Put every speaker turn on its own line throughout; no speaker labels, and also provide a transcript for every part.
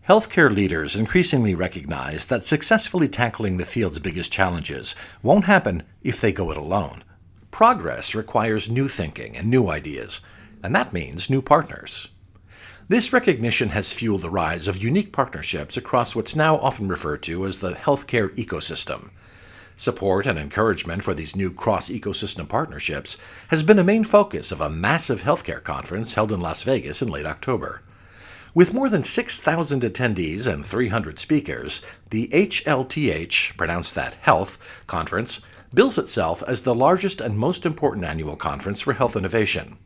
Healthcare leaders increasingly recognize that successfully tackling the field's biggest challenges won't happen if they go it alone. Progress requires new thinking and new ideas, and that means new partners. This recognition has fueled the rise of unique partnerships across what's now often referred to as the healthcare ecosystem. Support and encouragement for these new cross-ecosystem partnerships has been a main focus of a massive healthcare conference held in Las Vegas in late October. With more than 6,000 attendees and 300 speakers, the HLTH, pronounced that Health, conference bills itself as the largest and most important annual conference for health innovation.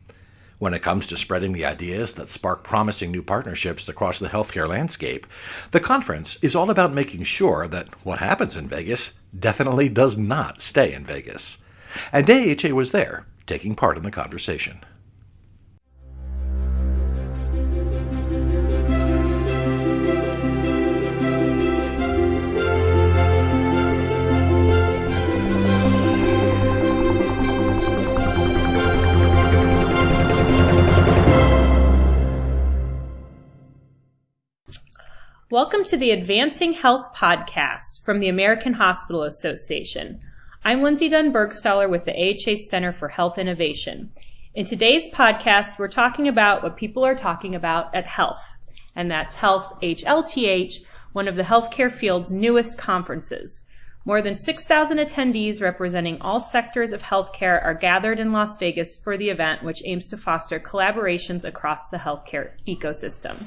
When it comes to spreading the ideas that spark promising new partnerships across the healthcare landscape, the conference is all about making sure that what happens in Vegas definitely does not stay in Vegas. And AHA was there, taking part in the conversation.
Welcome to the Advancing Health podcast from the American Hospital Association. I'm Lindsey Burgstahler with the AHA Center for Health Innovation. In today's podcast, we're talking about what people are talking about at Health, and that's Health HLTH, one of the healthcare field's newest conferences. More than 6,000 attendees representing all sectors of healthcare are gathered in Las Vegas for the event, which aims to foster collaborations across the healthcare ecosystem.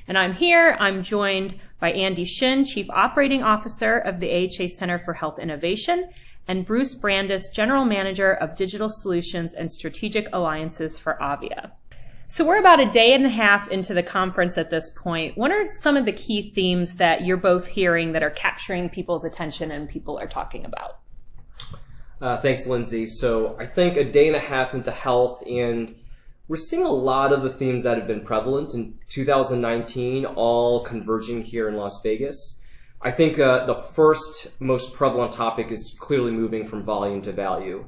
And I'm joined by Andy Shin, Chief Operating Officer of the AHA Center for Health Innovation, and Bruce Brandis, General Manager of Digital Solutions and Strategic Alliances for AVIA. So we're about a day and a half into the conference at this point. What are some of the key themes that you're both hearing that are capturing people's attention and people are talking about?
Thanks, Lindsey. So I think a day and a half into health, and we're seeing a lot of the themes that have been prevalent in 2019 all converging here in Las Vegas. I think the first most prevalent topic is clearly moving from volume to value.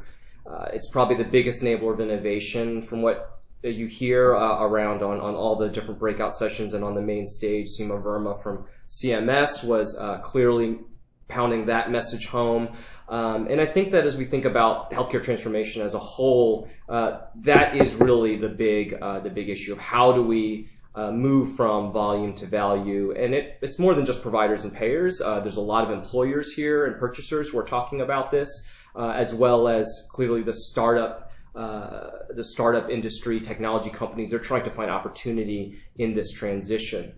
It's probably the biggest enabler of innovation from what you hear around on all the different breakout sessions and on the main stage. Seema Verma from CMS was clearly pounding that message home. And I think that as we think about healthcare transformation as a whole, that is really the big issue of how do we move from volume to value. And it's more than just providers and payers. There's a lot of employers here and purchasers who are talking about this, as well as clearly the startup industry, technology companies. They're trying to find opportunity in this transition.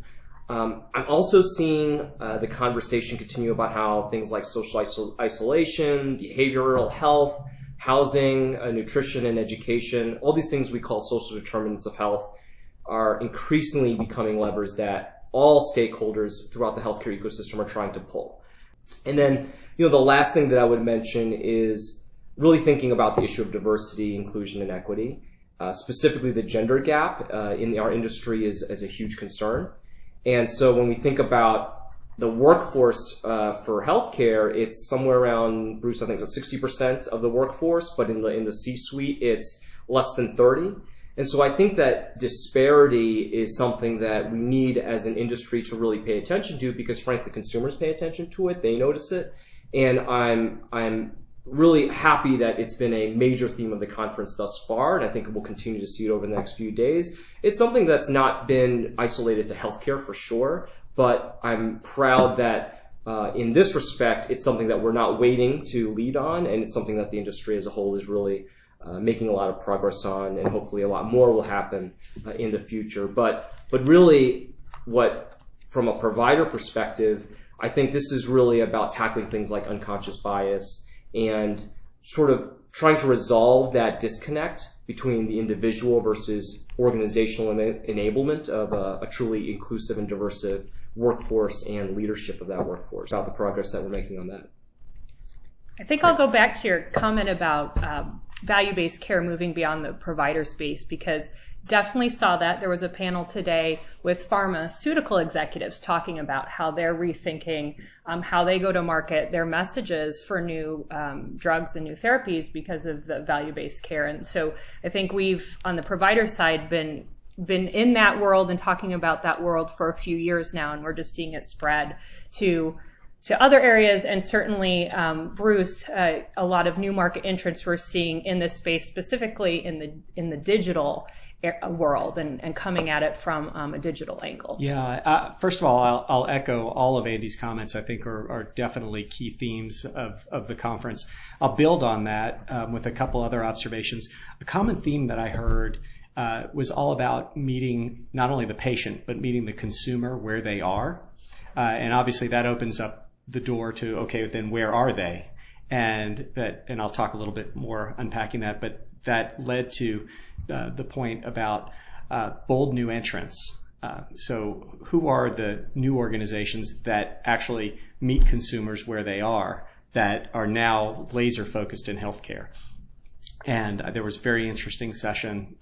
I'm also seeing the conversation continue about how things like social isolation, behavioral health, housing, nutrition, and education, all these things we call social determinants of health, are increasingly becoming levers that all stakeholders throughout the healthcare ecosystem are trying to pull. And then, the last thing that I would mention is really thinking about the issue of diversity, inclusion, and equity. Specifically, the gender gap in our industry is a huge concern. And so when we think about the workforce for healthcare, it's somewhere around, Bruce, I think it's 60% of the workforce, but in the C-suite, it's less than 30. And so I think that disparity is something that we need as an industry to really pay attention to, because frankly, consumers pay attention to it, they notice it. And I'm really happy that it's been a major theme of the conference thus far, and I think we'll continue to see it over the next few days. It's something that's not been isolated to healthcare for sure, but I'm proud that in this respect, it's something that we're not waiting to lead on, and it's something that the industry as a whole is really making a lot of progress on, and hopefully a lot more will happen in the future. But really, from a provider perspective, I think this is really about tackling things like unconscious bias and sort of trying to resolve that disconnect between the individual versus organizational enablement of a truly inclusive and diverse workforce and leadership of that workforce, about the progress that we're making on that.
I think I'll go back to your comment about value-based care moving beyond the provider space, because definitely saw that. There was a panel today with pharmaceutical executives talking about how they're rethinking how they go to market their messages for new drugs and new therapies because of the value-based care. And so I think we've, on the provider side, been been in that world and talking about that world for a few years now, and we're just seeing it spread to other areas. And certainly, Bruce, a lot of new market entrants we're seeing in this space, specifically in the digital world, and coming at it from a digital angle.
Yeah. First of all, I'll echo all of Andy's comments. I think are definitely key themes of the conference. I'll build on that with a couple other observations. A common theme that I heard was all about meeting not only the patient, but meeting the consumer where they are. And obviously that opens up the door to, okay, then where are they? And I'll talk a little bit more unpacking that, but that led to the point about bold new entrants. So who are the new organizations that actually meet consumers where they are, that are now laser focused in healthcare? And there was a very interesting session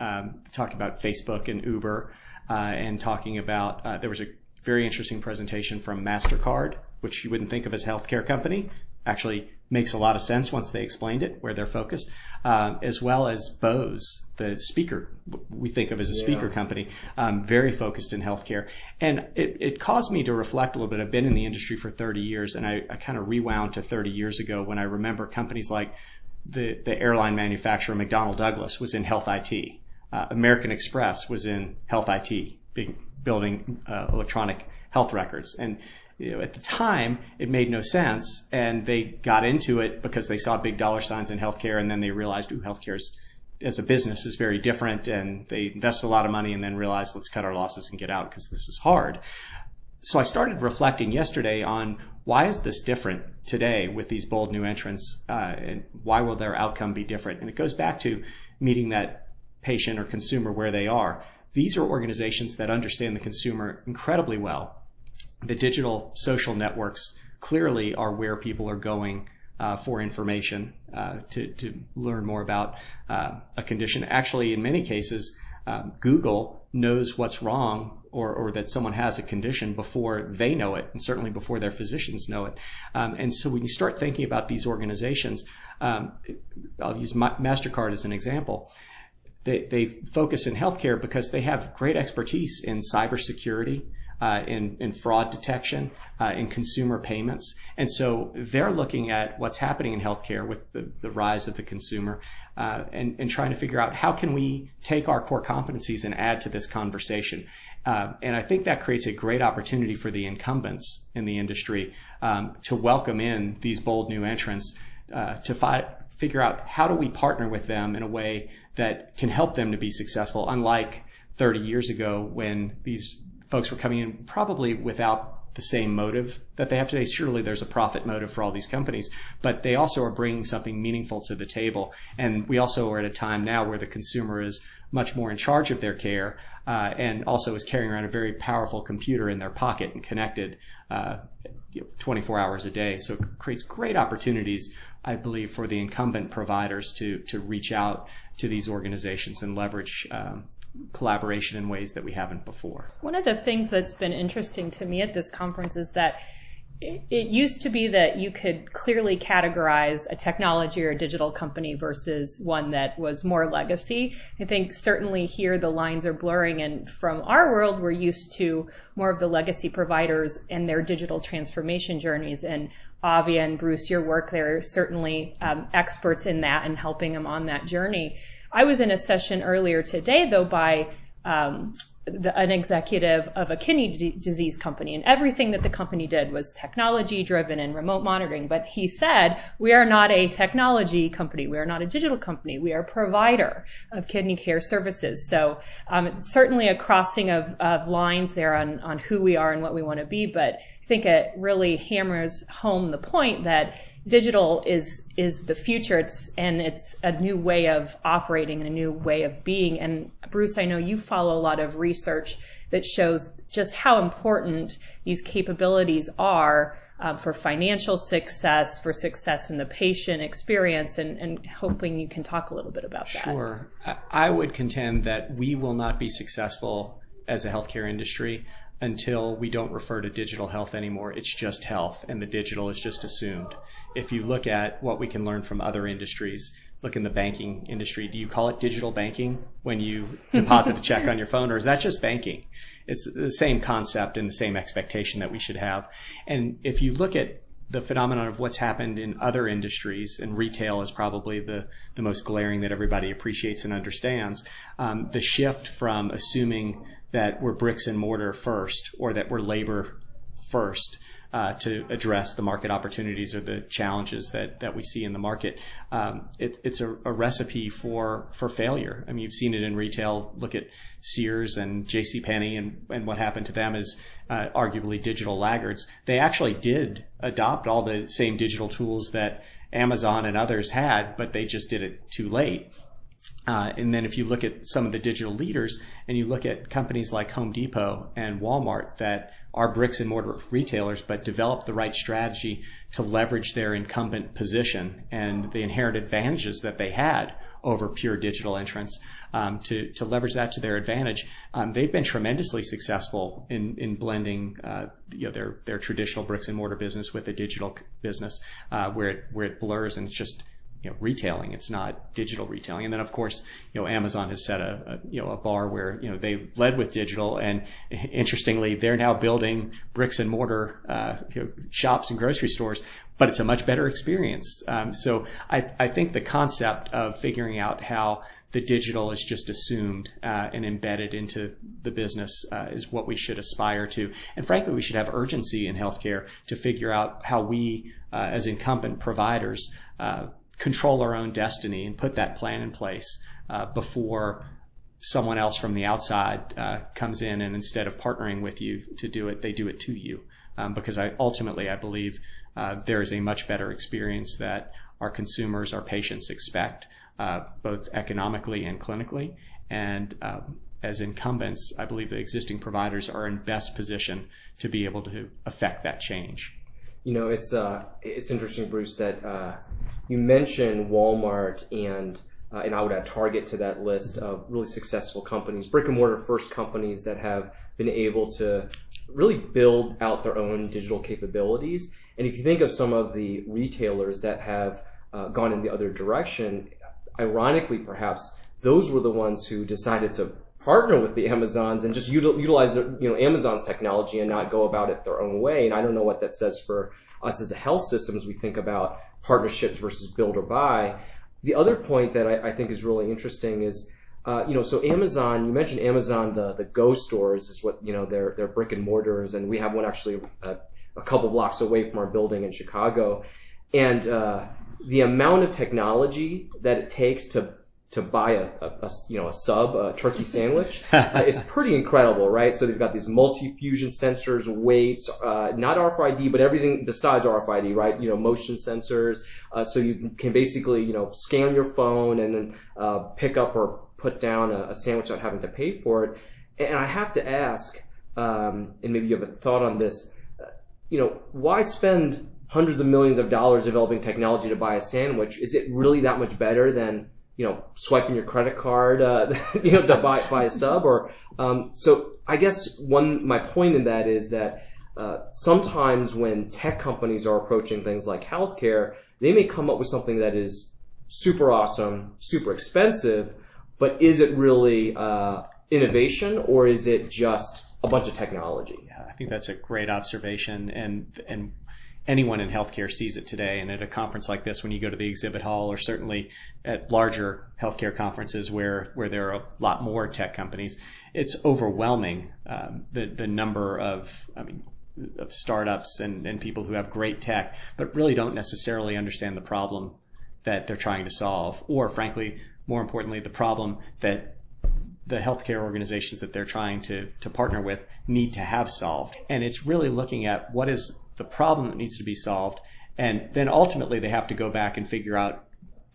talking about Facebook and Uber, and talking about, there was a very interesting presentation from MasterCard, which you wouldn't think of as a healthcare company. Actually makes a lot of sense once they explained it, where they're focused, as well as Bose, the speaker we think of as a speaker company, very focused in healthcare. And it caused me to reflect a little bit. I've been in the industry for 30 years, and I kind of rewound to 30 years ago when I remember companies like the airline manufacturer McDonnell Douglas was in health IT. American Express was in health IT, building electronic health records. And at the time, it made no sense, and they got into it because they saw big dollar signs in healthcare, and then they realized, healthcare as a business is very different, and they invested a lot of money and then realized, let's cut our losses and get out because this is hard. So I started reflecting yesterday on why is this different today with these bold new entrants, and why will their outcome be different? And it goes back to meeting that patient or consumer where they are. These are organizations that understand the consumer incredibly well. The digital social networks clearly are where people are going for information to learn more about a condition. Actually, in many cases, Google knows what's wrong or that someone has a condition before they know it, and certainly before their physicians know it. And so when you start thinking about these organizations, I'll use MasterCard as an example. They focus in healthcare because they have great expertise in cybersecurity, in fraud detection, in consumer payments. And so they're looking at what's happening in healthcare with the rise of the consumer, and trying to figure out how can we take our core competencies and add to this conversation. And I think that creates a great opportunity for the incumbents in the industry to welcome in these bold new entrants, to figure out how do we partner with them in a way that can help them to be successful, unlike 30 years ago when these folks were coming in probably without the same motive that they have today. Surely there's a profit motive for all these companies, but they also are bringing something meaningful to the table. And we also are at a time now where the consumer is much more in charge of their care, and also is carrying around a very powerful computer in their pocket and connected 24 hours a day. So it creates great opportunities, I believe, for the incumbent providers to reach out to these organizations and leverage collaboration in ways that we haven't before.
One of the things that's been interesting to me at this conference is that it used to be that you could clearly categorize a technology or a digital company versus one that was more legacy. I think certainly here the lines are blurring, and from our world we're used to more of the legacy providers and their digital transformation journeys, and AVIA and Bruce, your work there, are certainly experts in that and helping them on that journey. I was in a session earlier today, though, by an executive of a kidney disease company, and everything that the company did was technology driven and remote monitoring. But he said, we are not a technology company. We are not a digital company. We are a provider of kidney care services. So certainly a crossing of lines there on who we are and what we want to be. But I think it really hammers home the point that digital is the future. It's a new way of operating and a new way of being. And Bruce, I know you follow a lot of research that shows just how important these capabilities are for financial success, for success in the patient experience, and hoping you can talk a little bit about that.
Sure. I would contend that we will not be successful as a healthcare industry until we don't refer to digital health anymore. It's just health, and the digital is just assumed. If you look at what we can learn from other industries, look in the banking industry, do you call it digital banking when you deposit a check on your phone, or is that just banking? It's the same concept and the same expectation that we should have. And if you look at the phenomenon of what's happened in other industries, and retail is probably the most glaring that everybody appreciates and understands, the shift from assuming that we're bricks and mortar first, or that we're labor first, to address the market opportunities or the challenges that we see in the market. It's a recipe for failure. I mean, you've seen it in retail. Look at Sears and JCPenney and what happened to them as arguably digital laggards. They actually did adopt all the same digital tools that Amazon and others had, but they just did it too late. And then if you look at some of the digital leaders and you look at companies like Home Depot and Walmart that are bricks and mortar retailers but develop the right strategy to leverage their incumbent position and the inherent advantages that they had over pure digital entrants, to leverage that to their advantage. They've been tremendously successful in blending their traditional bricks and mortar business with the digital business, where it blurs and it's just retailing. It's not digital retailing. And then, of course, Amazon has set a bar where, they led with digital, and interestingly, they're now building bricks and mortar, shops and grocery stores, but it's a much better experience. So I think the concept of figuring out how the digital is just assumed and embedded into the business is what we should aspire to. And frankly, we should have urgency in healthcare to figure out how we, as incumbent providers, control our own destiny and put that plan in place before someone else from the outside comes in, and instead of partnering with you to do it, they do it to you. Because I believe there is a much better experience that our consumers, our patients expect, both economically and clinically. And as incumbents, I believe the existing providers are in best position to be able to affect that change.
It's interesting, Bruce, that you mentioned Walmart and I would add Target to that list of really successful companies, brick and mortar first companies that have been able to really build out their own digital capabilities. And if you think of some of the retailers that have gone in the other direction, ironically, perhaps those were the ones who decided to partner with the Amazons and just utilize Amazon's technology and not go about it their own way. And I don't know what that says for us as a health system as we think about partnerships versus build or buy. The other point that I think is really interesting is, so Amazon, you mentioned Amazon, the Go stores is what, their brick and mortars, and we have one actually a couple blocks away from our building in Chicago. And the amount of technology that it takes to buy a turkey sandwich, it's pretty incredible, right? So they've got these multi-fusion sensors, weights, not RFID, but everything besides RFID, right? Motion sensors. So you can basically, scan your phone and then pick up or put down a sandwich without having to pay for it. And I have to ask, and maybe you have a thought on this, why spend hundreds of millions of dollars developing technology to buy a sandwich? Is it really that much better than swiping your credit card, to buy a sub? Or so I guess my point in that is that sometimes when tech companies are approaching things like healthcare, they may come up with something that is super awesome, super expensive, but is it really innovation, or is it just a bunch of technology?
Yeah, I think that's a great observation, and anyone in healthcare sees it today. And at a conference like this, when you go to the exhibit hall, or certainly at larger healthcare conferences where there are a lot more tech companies, it's overwhelming, the number of startups and people who have great tech, but really don't necessarily understand the problem that they're trying to solve, or frankly, more importantly, the problem that the healthcare organizations that they're trying to partner with need to have solved. And it's really looking at what is the problem that needs to be solved, and then ultimately they have to go back and figure out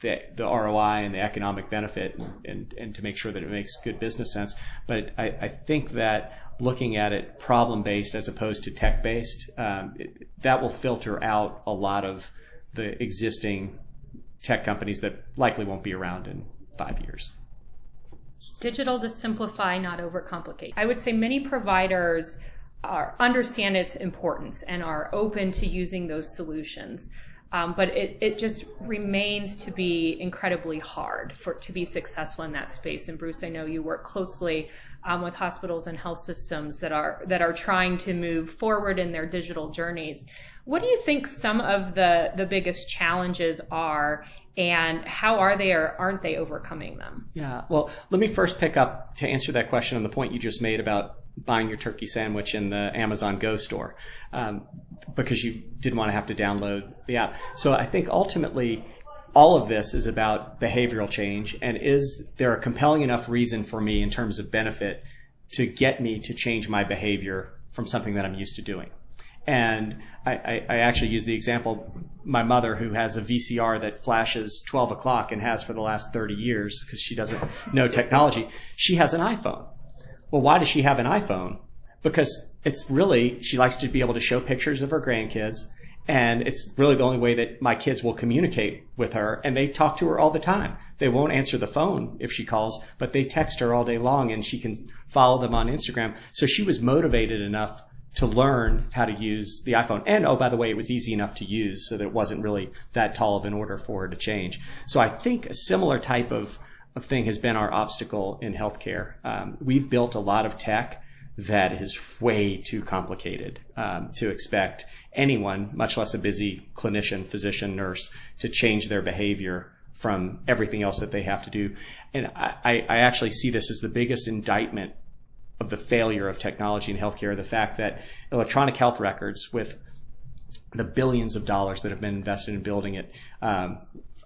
the ROI and the economic benefit, and to make sure that it makes good business sense. But I think that looking at it problem-based as opposed to tech-based, that will filter out a lot of the existing tech companies that likely won't be around in 5 years.
Digital to simplify, not overcomplicate. I would say many providers understand its importance and are open to using those solutions. But it just remains to be incredibly hard to be successful in that space. And Bruce, I know you work closely with hospitals and health systems that are trying to move forward in their digital journeys. What do you think some of the biggest challenges are, and how are they or aren't they overcoming them?
Yeah, well, let me first pick up to answer that question on the point you just made about buying your turkey sandwich in the Amazon Go store, because you didn't want to have to download the app. So I think ultimately all of this is about behavioral change, and is there a compelling enough reason for me in terms of benefit to get me to change my behavior from something that I'm used to doing? And I actually use the example, my mother, who has a VCR that flashes 12 o'clock and has for the last 30 years because she doesn't know technology. She has an iPhone. Well, why does she have an iPhone? Because she likes to be able to show pictures of her grandkids, and it's really the only way that my kids will communicate with her, and they talk to her all the time. They won't answer the phone if she calls, but they text her all day long, and she can follow them on Instagram. So she was motivated enough to learn how to use the iPhone. And, oh, by the way, it was easy enough to use, so that it wasn't really that tall of an order for her to change. So I think a similar type of thing has been our obstacle in healthcare. We've built a lot of tech that is way too complicated to expect anyone, much less a busy clinician, physician, nurse, to change their behavior from everything else that they have to do. And I actually see this as the biggest indictment of the failure of technology in healthcare, the fact that electronic health records, with the billions of dollars that have been invested in building it,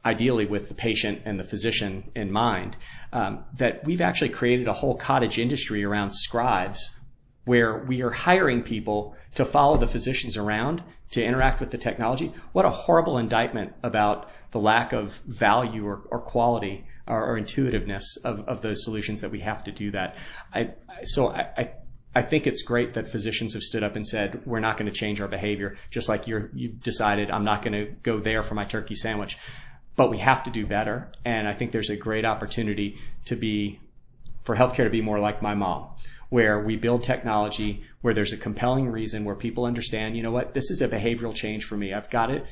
ideally with the patient and the physician in mind, that we've actually created a whole cottage industry around scribes, where we are hiring people to follow the physicians around to interact with the technology. What a horrible indictment about the lack of value or quality or intuitiveness of those solutions that we have to do that. I think it's great that physicians have stood up and said, we're not going to change our behavior, just like you've decided I'm not going to go there for my turkey sandwich. But we have to do better, and I think there's a great opportunity for healthcare to be more like my mom, where we build technology, where there's a compelling reason, where people understand, you know what, this is a behavioral change for me. I've got to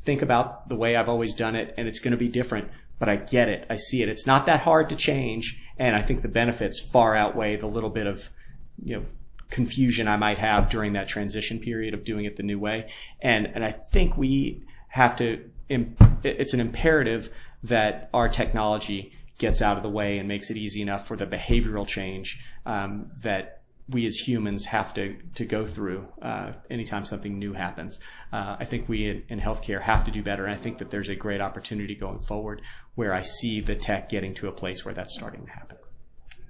think about the way I've always done it, and it's going to be different, but I get it. I see it. It's not that hard to change, and I think the benefits far outweigh the little bit of, confusion I might have during that transition period of doing it the new way. And I think we have to, it's an imperative that our technology gets out of the way and makes it easy enough for the behavioral change that we as humans have to go through anytime something new happens. I think we in healthcare have to do better, and I think that there's a great opportunity going forward where I see the tech getting to a place where that's starting to happen.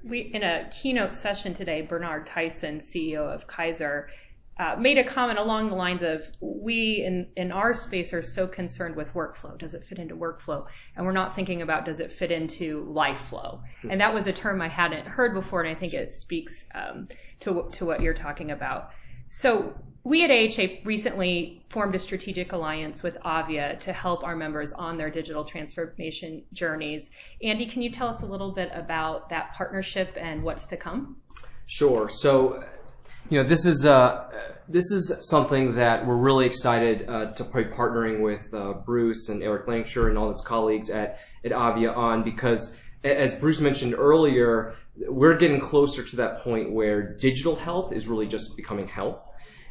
In a keynote session today, Bernard Tyson, CEO of Kaiser, made a comment along the lines of, we in our space are so concerned with workflow. Does it fit into workflow? And we're not thinking about, does it fit into life flow? And that was a term I hadn't heard before, and I think it speaks to what you're talking about. So we at AHA recently formed a strategic alliance with AVIA to help our members on their digital transformation journeys. Andy, can you tell us a little bit about that partnership and what's to come?
Sure. So, this is something that we're really excited to be partnering with Bruce and Eric Lancashire and all his colleagues at AVIA on, because as Bruce mentioned earlier, we're getting closer to that point where digital health is really just becoming health.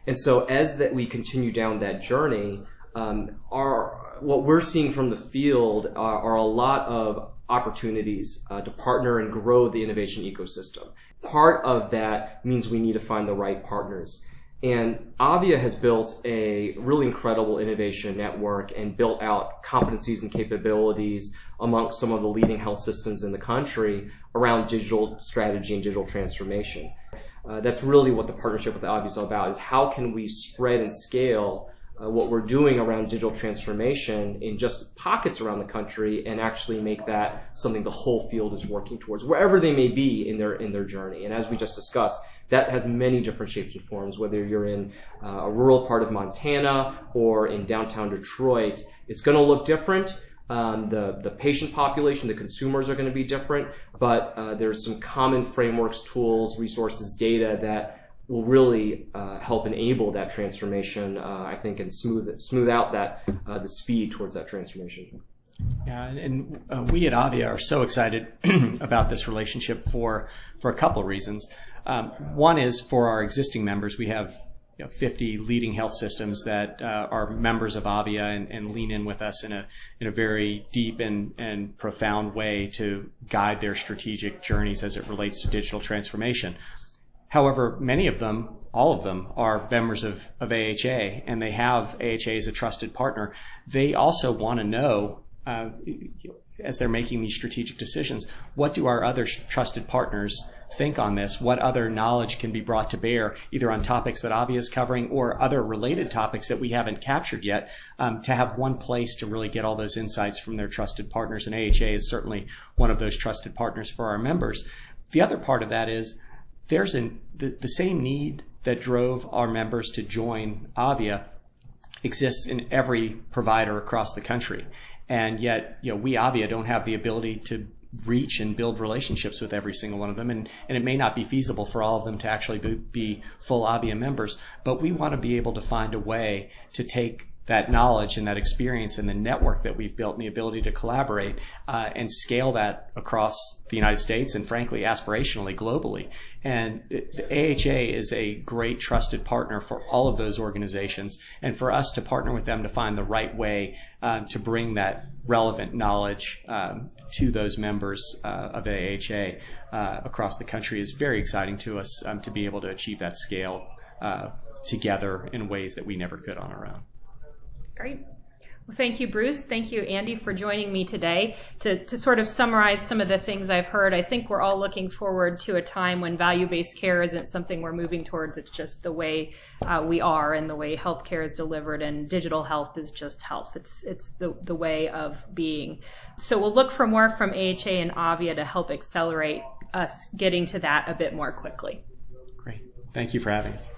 And so as we continue down that journey, what we're seeing from the field are a lot of opportunities to partner and grow the innovation ecosystem. Part of that means we need to find the right partners. And AVIA has built a really incredible innovation network and built out competencies and capabilities amongst some of the leading health systems in the country around digital strategy and digital transformation. That's really what the partnership with AVIA is all about, is how can we spread and scale what we're doing around digital transformation in just pockets around the country and actually make that something the whole field is working towards, wherever they may be in their journey. And as we just discussed, that has many different shapes and forms, whether you're in a rural part of Montana or in downtown Detroit. It's going to look different. The patient population, the consumers are going to be different, but there's some common frameworks, tools, resources, data that will really help enable that transformation, I think, and smooth out that the speed towards that transformation.
Yeah, and we at AVIA are so excited about this relationship for a couple of reasons. One is for our existing members. We have 50 leading health systems that are members of AVIA and lean in with us in a very deep and profound way to guide their strategic journeys as it relates to digital transformation. However, many of them, all of them, are members of AHA, and they have AHA as a trusted partner. They also want to know, as they're making these strategic decisions, what do our other trusted partners think on this? What other knowledge can be brought to bear, either on topics that AVIA is covering or other related topics that we haven't captured yet, to have one place to really get all those insights from their trusted partners. And AHA is certainly one of those trusted partners for our members. The other part of that is there's the same need that drove our members to join AVIA exists in every provider across the country. And yet, we AVIA don't have the ability to reach and build relationships with every single one of them. And it may not be feasible for all of them to actually be full AVIA members. But we want to be able to find a way to take that knowledge and that experience and the network that we've built and the ability to collaborate and scale that across the United States and, frankly, aspirationally globally. And the AHA is a great trusted partner for all of those organizations, and for us to partner with them to find the right way to bring that relevant knowledge to those members of AHA across the country is very exciting to us, to be able to achieve that scale together in ways that we never could on our own.
Great. Well, thank you, Bruce. Thank you, Andy, for joining me today. To sort of summarize some of the things I've heard, I think we're all looking forward to a time when value-based care isn't something we're moving towards. It's just the way we are and the way healthcare is delivered, and digital health is just health. It's the way of being. So we'll look for more from AHA and AVIA to help accelerate us getting to that a bit more quickly.
Great. Thank you for having us.